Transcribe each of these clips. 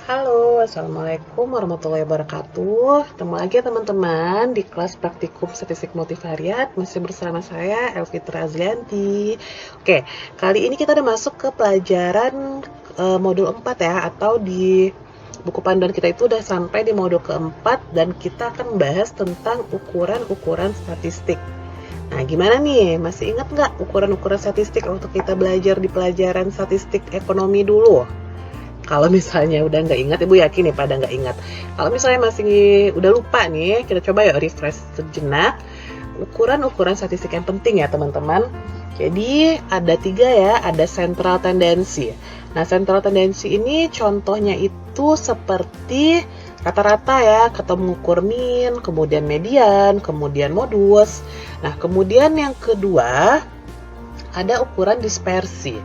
Halo, Assalamualaikum warahmatullahi wabarakatuh. Ketemu lagi ya teman-teman di kelas praktikum statistik multivariat. Masih bersama saya, Elfitra Azlianti. Oke, kali ini kita udah masuk ke pelajaran modul 4 ya, atau di buku panduan kita itu udah sampai di modul keempat, dan kita akan membahas tentang ukuran-ukuran statistik. Nah, gimana nih? Masih ingat nggak ukuran-ukuran statistik waktu kita belajar di pelajaran statistik ekonomi dulu? Kalau misalnya udah nggak ingat, Ibu yakin nih pada nggak ingat. Kalau misalnya masih udah lupa nih, kita coba ya refresh sejenak. Ukuran-ukuran statistik yang penting ya teman-teman. Jadi ada 3 ya, ada central tendency. Nah, central tendency ini contohnya itu seperti rata-rata ya, ketemu ukur min, kemudian median, kemudian modus. Nah, kemudian yang kedua ada ukuran dispersi.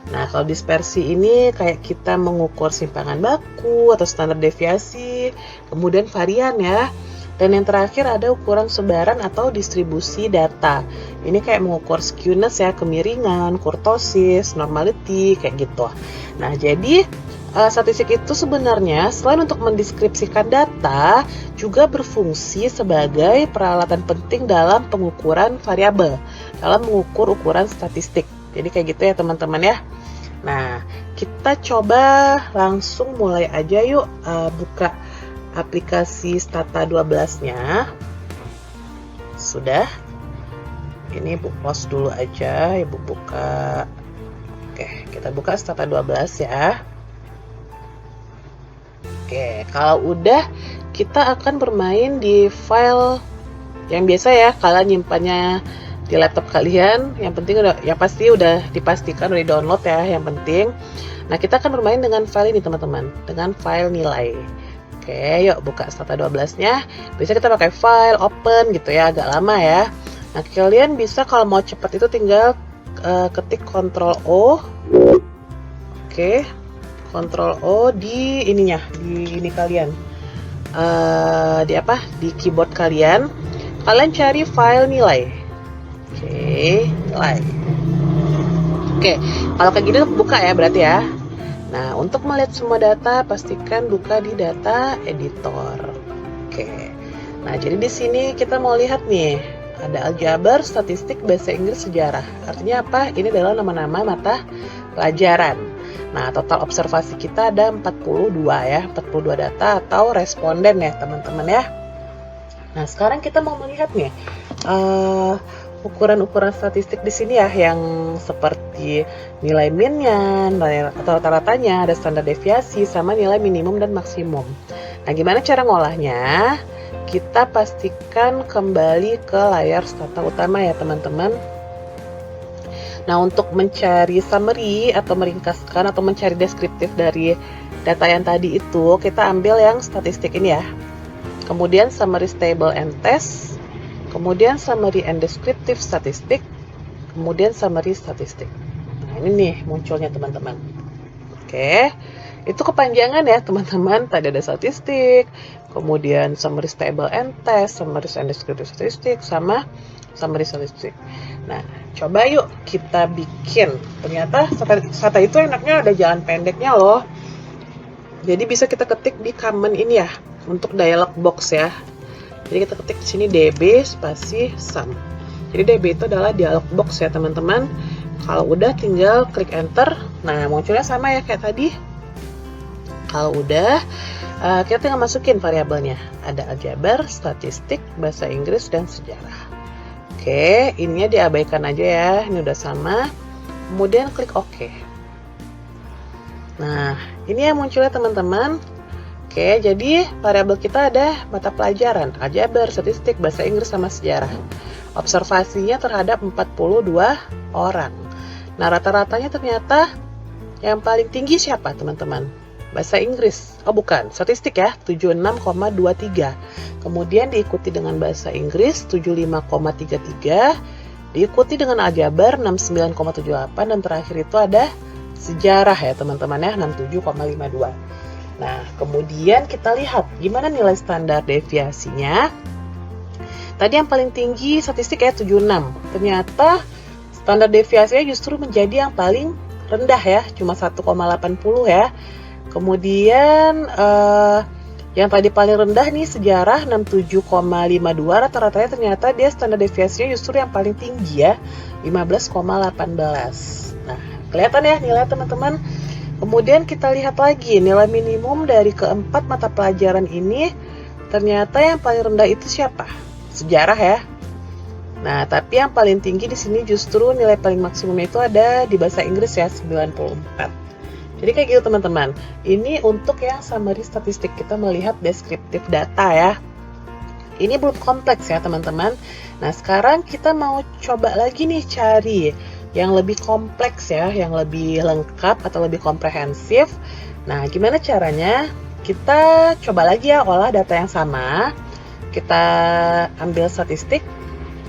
Nah, kalau dispersi ini kayak kita mengukur simpangan baku atau standar deviasi, kemudian varian ya. Dan yang terakhir ada ukuran sebaran atau distribusi data. Ini kayak mengukur skewness ya, kemiringan, kurtosis, normality, kayak gitu. Nah, jadi statistik itu sebenarnya selain untuk mendeskripsikan data, juga berfungsi sebagai peralatan penting dalam pengukuran variabel, dalam mengukur ukuran statistik. Jadi kayak gitu ya teman-teman ya. Nah, kita coba langsung mulai aja yuk, buka aplikasi Stata 12-nya. Sudah? Ini Ibu close dulu aja, Ibu buka. Oke, kita buka Stata 12 ya. Oke, kalau udah, kita akan bermain di file yang biasa ya, kalian nyimpannya di laptop kalian. Yang penting yang pasti udah dipastikan udah di-download ya, yang penting. Nah, kita akan bermain dengan file ini teman-teman, dengan file nilai. Oke, yuk buka Stata 12-nya. Biasa kita pakai file open gitu ya, agak lama ya. Nah, kalian bisa kalau mau cepat itu tinggal ketik Ctrl O. Oke, Ctrl O di ininya, di ini kalian. Di keyboard kalian. Kalian cari file nilai. Oke, nilai. Oke, kalau kayak gini buka ya berarti ya. Nah, untuk melihat semua data, pastikan buka di data editor. Oke. Nah, jadi di sini kita mau lihat nih, ada aljabar, statistik, bahasa Inggris, sejarah. Artinya apa? Ini adalah nama-nama mata pelajaran. Nah, total observasi kita ada 42 ya, 42 data atau responden ya teman-teman ya. Nah, sekarang kita mau melihat nih, ukuran-ukuran statistik di sini ya, yang seperti nilai minnya, atau rata-ratanya, ada standar deviasi, sama nilai minimum dan maksimum. Nah, gimana cara ngolahnya? Kita pastikan kembali ke layar Stata utama ya teman-teman. Nah, untuk mencari summary atau meringkaskan atau mencari deskriptif dari data yang tadi itu, kita ambil yang statistik ini ya. Kemudian summary table and test, kemudian summary and descriptive statistik, kemudian summary statistik. Nah, ini nih munculnya teman-teman. Oke, itu kepanjangan ya teman-teman. Tadi ada statistik, kemudian summary table and test, summary and descriptive statistik, sama summary statistik. Nah, coba yuk kita bikin. Ternyata Stata itu enaknya ada jalan pendeknya loh. Jadi bisa kita ketik di command ini ya, untuk dialog box ya. Jadi kita ketik di sini DB spasi sum. Jadi DB itu adalah dialog box ya teman-teman. Kalau udah tinggal klik enter. Nah, munculnya sama ya kayak tadi. Kalau udah, kita tinggal masukin variabelnya. Ada aljabar, statistik, bahasa Inggris, dan sejarah. Oke, ininya diabaikan aja ya. Ini udah sama. Kemudian klik OK. Nah, ini yang munculnya teman-teman. Oke, jadi variabel kita ada mata pelajaran, aljabar, statistik, bahasa Inggris, sama sejarah. Observasinya terhadap 42 orang. Nah, rata-ratanya ternyata yang paling tinggi siapa teman-teman? Bahasa Inggris. Oh bukan, statistik ya, 76,23. Kemudian diikuti dengan bahasa Inggris 75,33, diikuti dengan aljabar 69,78, dan terakhir itu ada sejarah ya teman-teman ya, 67,52. Nah, kemudian kita lihat gimana nilai standar deviasinya. Tadi yang paling tinggi statistik ya 76. Ternyata standar deviasinya justru menjadi yang paling rendah ya, cuma 1,80 ya. Kemudian yang tadi paling rendah nih sejarah 67,52, rata-ratanya ternyata dia standar deviasinya justru yang paling tinggi ya, 15,18. Nah, kelihatan ya nilai teman-teman. Kemudian kita lihat lagi nilai minimum dari keempat mata pelajaran ini, ternyata yang paling rendah itu siapa? Sejarah ya. Nah, tapi yang paling tinggi di sini justru nilai paling maksimumnya itu ada di bahasa Inggris ya, 94. Jadi kayak gitu teman-teman. Ini untuk yang summary statistik, kita melihat deskriptif data ya. Ini belum kompleks ya teman-teman. Nah, sekarang kita mau coba lagi nih cari yang lebih kompleks ya, yang lebih lengkap atau lebih komprehensif. Nah, gimana caranya? Kita coba lagi ya olah data yang sama. Kita ambil statistik,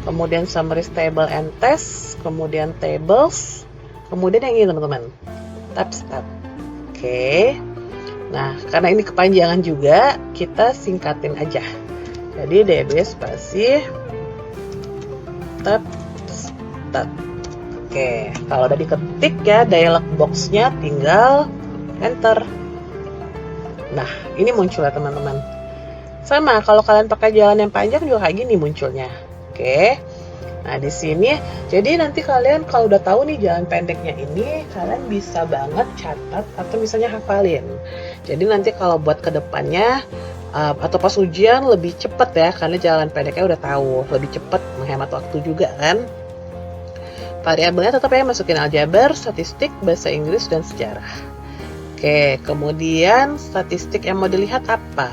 kemudian summary table and test, kemudian tables, kemudian yang ini teman-teman, tab stat. Oke. Nah, karena ini kepanjangan juga, kita singkatin aja. Jadi DB spasi tab stat. Oke, kalau udah diketik ya dialog box-nya, tinggal enter. Nah, ini muncul ya teman-teman. Sama, kalau kalian pakai jalan yang panjang juga kayak gini munculnya. Oke. Nah, di sini jadi nanti kalian kalau udah tahu nih jalan pendeknya ini, kalian bisa banget catat atau misalnya hafalin. Jadi nanti kalau buat kedepannya atau pas ujian lebih cepet ya, karena jalan pendeknya udah tahu, lebih cepet, menghemat waktu juga kan. Variabelnya tetap ya masukin aljabar, statistik, bahasa Inggris, dan sejarah. Oke, kemudian statistik yang mau dilihat apa?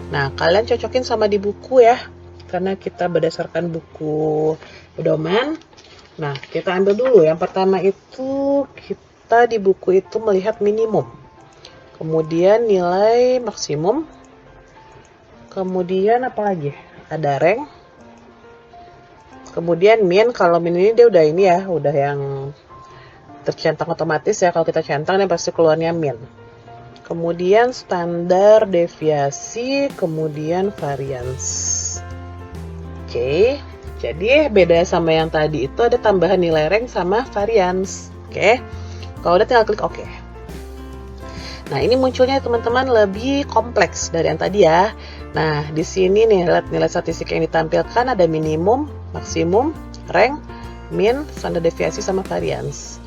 Nah, kalian cocokin sama di buku ya, karena kita berdasarkan buku pedoman. Nah, kita ambil dulu. Yang pertama itu kita di buku itu melihat minimum. Kemudian nilai maksimum. Kemudian apa lagi? Ada rank. Kemudian min. Kalau min ini dia udah ini ya, udah yang tercentang otomatis ya. Kalau kita centang dia pasti keluarnya min. Kemudian standar deviasi, kemudian variance. Oke. Jadi beda sama yang tadi itu ada tambahan nilai rank sama variance. Oke. Kalau udah tinggal klik OK. Nah, ini munculnya teman-teman lebih kompleks dari yang tadi ya. Nah, di sini nih lihat nilai statistik yang ditampilkan ada minimum, maksimum, rank, min, standar deviasi sama variance.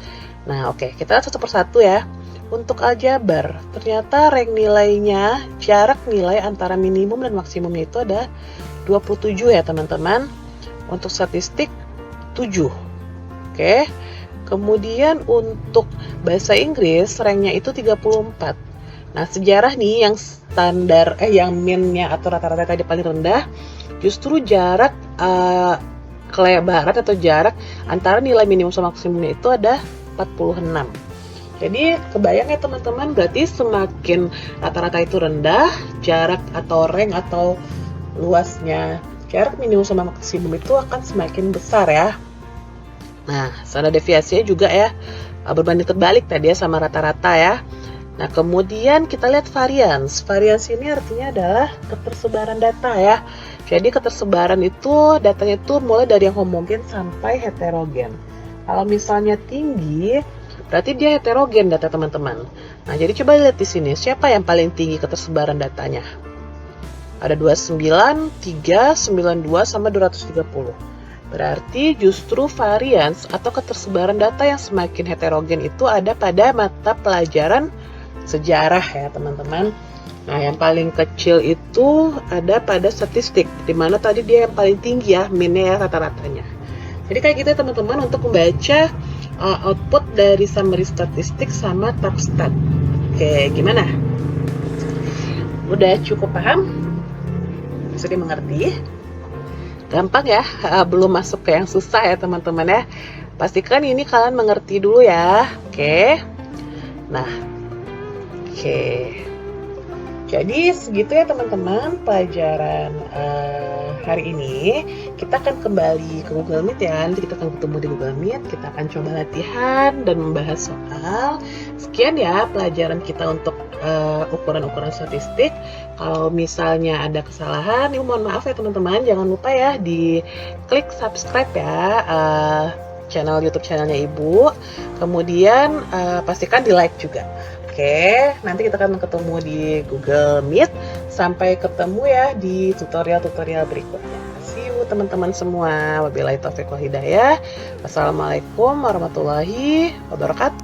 Nah, oke, kita lihat satu persatu ya. Untuk aljabar, ternyata rank nilainya, jarak nilai antara minimum dan maksimumnya itu ada 27 ya teman-teman. Untuk statistik 7. Oke. Kemudian untuk bahasa Inggris ranknya itu 34. Nah, sejarah nih yang standar yang min-nya atau rata-rata tadi paling rendah, justru jarak kelebaran atau jarak antara nilai minimum sama maksimumnya itu ada 46. Jadi kebayang ya teman-teman, berarti semakin rata-rata itu rendah, jarak atau rank atau luasnya jarak minimum sama maksimum itu akan semakin besar ya. Nah, standar deviasinya juga ya berbanding terbalik tadi ya sama rata-rata ya. Nah, kemudian kita lihat variance. Variance ini artinya adalah ketersebaran data ya. Jadi ketersebaran itu datanya itu mulai dari yang homogen sampai heterogen. Kalau misalnya tinggi, berarti dia heterogen data teman-teman. Nah, jadi coba lihat di sini, siapa yang paling tinggi ketersebaran datanya? Ada 29, 3, 92, sama 230. Berarti justru variance atau ketersebaran data yang semakin heterogen itu ada pada mata pelajaran sejarah ya teman-teman. Nah, yang paling kecil itu ada pada statistik, dimana tadi dia yang paling tinggi ya, minnya ya rata-ratanya. Jadi kayak gitu ya teman-teman untuk membaca output dari summary statistik sama tab stat. Oke, gimana? Udah cukup paham? Bisa dimengerti? Gampang ya, belum masuk ke yang susah ya teman-teman ya. Pastikan ini kalian mengerti dulu ya. Oke. Nah, oke. Jadi segitu ya teman-teman pelajaran hari ini. Kita akan kembali ke Google Meet ya. Nanti kita akan ketemu di Google Meet. Kita akan coba latihan dan membahas soal. Sekian ya pelajaran kita untuk ukuran-ukuran statistik. Kalau misalnya ada kesalahan, mohon maaf ya teman-teman. Jangan lupa ya di klik subscribe ya channel YouTube channelnya Ibu. Kemudian pastikan di like juga. Oke, nanti kita akan ketemu di Google Meet. Sampai ketemu ya di tutorial-tutorial berikutnya. See you teman-teman semua. Wabillahi taufiq wal hidayah. Wassalamualaikum warahmatullahi wabarakatuh.